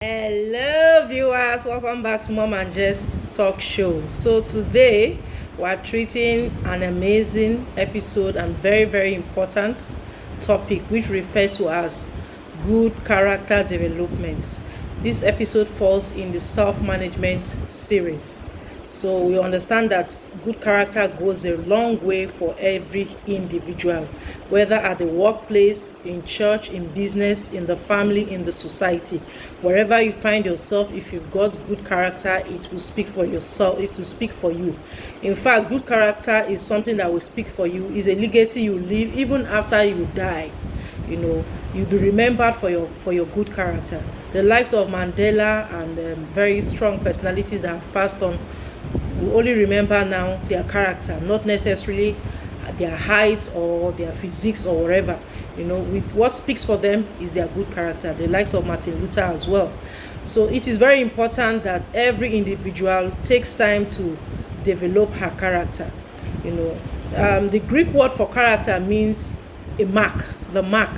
Hello, viewers. Welcome back to Mom and Jess Talk Show. So today we're treating an amazing episode and very important topic, which referred to as good character development. This episode falls in the self-management series. So we understand that good character goes a long way for every individual, whether at the workplace, in church, in business, in the family, in the society. Wherever you find yourself, if you've got good character, it will speak for yourself, it will speak for you. In fact, good character is something that will speak for you, is a legacy you leave even after you die. You'll be remembered for your good character. The likes of Mandela and very strong personalities that have passed on, we only remember now their character, not necessarily their height or their physiques or whatever. With what speaks for them is their good character. The likes of Martin Luther as well. So it is very important that every individual takes time to develop her character. The Greek word for character means a mark, the mark.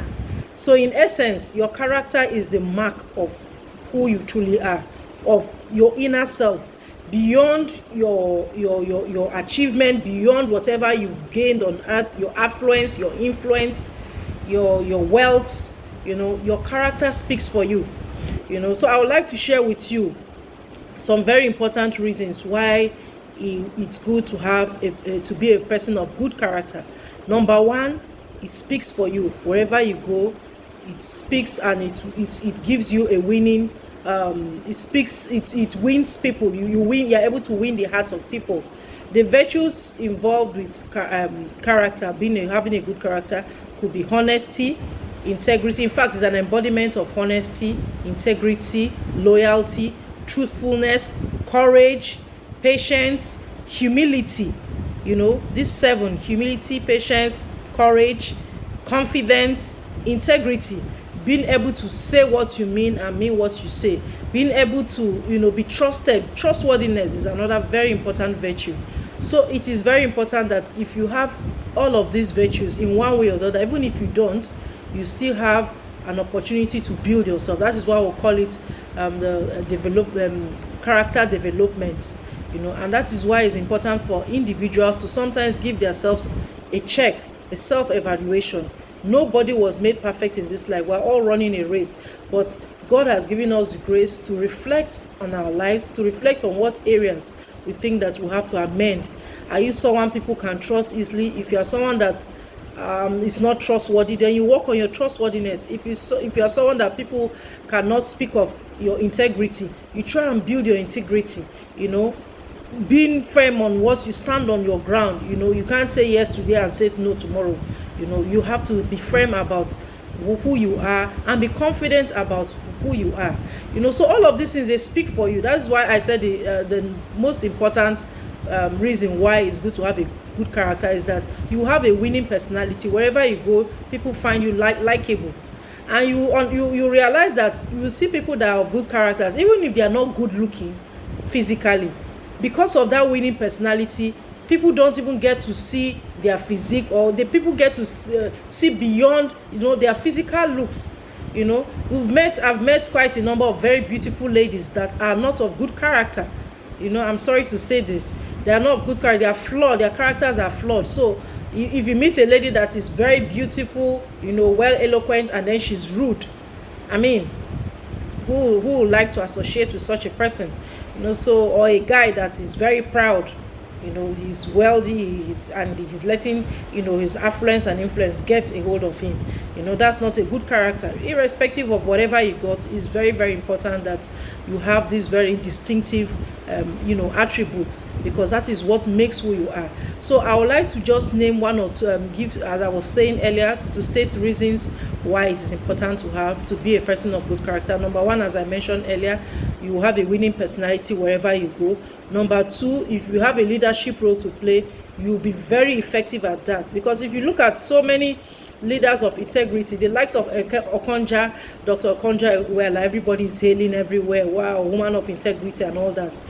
So in essence, your character is the mark of who you truly are, of your inner self, beyond your achievement, beyond whatever you've gained on earth, your affluence, your influence, your wealth. Your character speaks for you. So I would like to share with you some very important reasons why it's good to have to be a person of good character. Number one, it speaks for you wherever you go. It speaks and it gives you a winning. It wins people. You're able to win the hearts of people. The virtues involved with character, having a good character, could be honesty, integrity. In fact, it's an embodiment of honesty, integrity, loyalty, truthfulness, courage, patience, humility. These 7: humility, patience, courage, confidence, integrity. Being able to say what you mean and mean what you say. Being able to be trusted. Trustworthiness is another very important virtue. So it is very important that if you have all of these virtues in one way or the other, even if you don't, you still have an opportunity to build yourself. That is why we'll call it character development. And that is why it's important for individuals to sometimes give themselves a check, a self-evaluation. Nobody was made perfect in this life. We're all running a race, but God has given us the grace to reflect on our lives, to reflect on what areas we think that we have to amend. Are you someone people can trust easily? If you are someone that is not trustworthy, then you work on your trustworthiness. If you are someone that people cannot speak of your integrity, you try and build your integrity. Being firm on what you stand on your ground. You can't say yes today and say no tomorrow. You have to be firm about who you are and be confident about who you are. So all of these things, they speak for you. That's why I said the most important reason why it's good to have a good character is that you have a winning personality. Wherever you go, people find you likable. And you realize that you will see people that have good characters, even if they are not good looking physically. Because of that winning personality, people don't even get to see their physique, or the people get to see beyond their physical looks. I've met quite a number of very beautiful ladies that are not of good character. I'm sorry to say this, they are not of good character. They are flawed. Their characters are flawed. So if you meet a lady that is very beautiful, well eloquent, and then she's rude, who would like to associate with such a person? Or a guy that is very proud, he's wealthy, he's letting his affluence and influence get a hold of him. That's not a good character. Irrespective of whatever you got, it's very important that you have these very distinctive attributes, because that is what makes who you are. So I would like to just name one or two, give, as I was saying earlier, to state reasons why it is important to be a person of good character. Number one, as I mentioned earlier, you have a winning personality wherever you go. Number two, if you have a leadership role to play, you'll be very effective at that. Because if you look at so many leaders of integrity, the likes of Okonja, Dr. Okonja, where everybody is hailing everywhere, wow, woman of integrity and all that,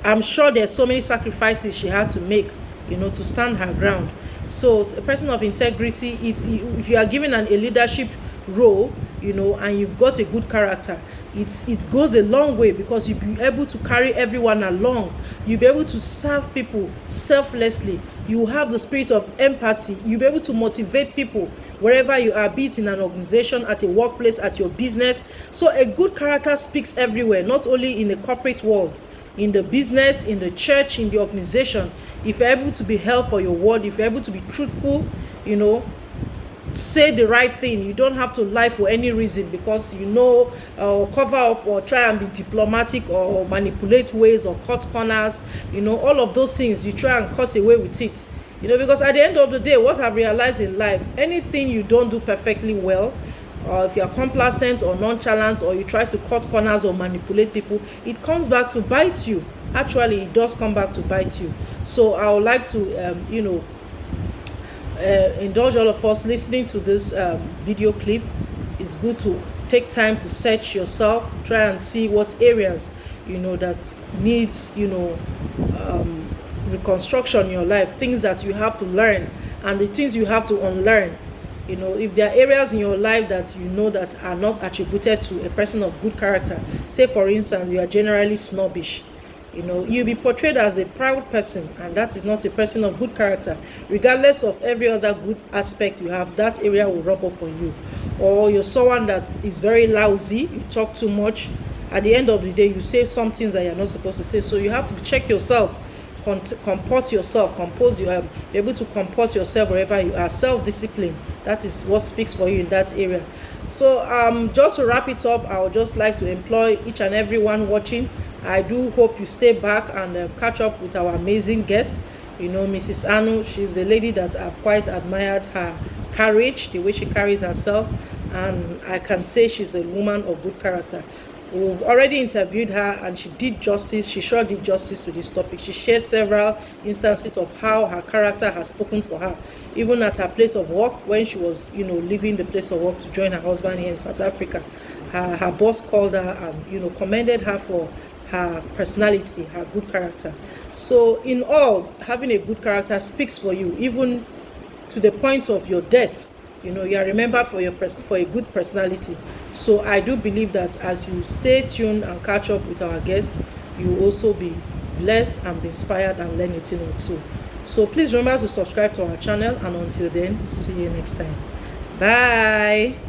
I'm sure there's so many sacrifices she had to make, to stand her ground. So a person of integrity, if you are given a leadership role, and you've got a good character, it goes a long way, because you'll be able to carry everyone along. You'll be able to serve people selflessly. You have the spirit of empathy. You'll be able to motivate people wherever you are, be it in an organization, at a workplace, at your business. So a good character speaks everywhere, not only in the corporate world, in the business, in the church, in the organization. If you're able to be held for your word, if you're able to be truthful, say the right thing. You don't have to lie for any reason, because cover up or try and be diplomatic or manipulate ways or cut corners. All of those things, you try and cut away with it. Because at the end of the day, what I've realized in life, anything you don't do perfectly well, or if you're complacent or nonchalant, or you try to cut corners or manipulate people, it comes back to bite you. Actually, it does come back to bite you. So I would like to indulge all of us listening to this video clip. It's good to take time to search yourself, try and see what areas that needs reconstruction in your life, things that you have to learn, and the things you have to unlearn. If there are areas in your life that that are not attributed to a person of good character, say for instance you are generally snobbish, you'll be portrayed as a proud person, and that is not a person of good character. Regardless of every other good aspect you have, that area will rub off on you. Or you're someone that is very lousy, you talk too much. At the end of the day, you say some things that you're not supposed to say. So you have to check yourself, comport yourself, be able to comport yourself wherever you are. Self-discipline, that is what speaks for you in that area. So just to wrap it up, I would just like to employ each and everyone watching. I do hope you stay back and catch up with our amazing guest. Mrs. Anu, she's a lady that I've quite admired her courage, the way she carries herself, and I can say she's a woman of good character. We've already interviewed her, and she sure did justice to this topic. She shared several instances of how her character has spoken for her, even at her place of work. When she was leaving the place of work to join her husband here in South Africa, her boss called her and commended her for her personality, her good character. So in all, having a good character speaks for you, even to the point of your death. You are remembered for a good personality. So I do believe that as you stay tuned and catch up with our guests, you will also be blessed and be inspired and learn a thing or two. So please remember to subscribe to our channel, and until then, see you next time. Bye.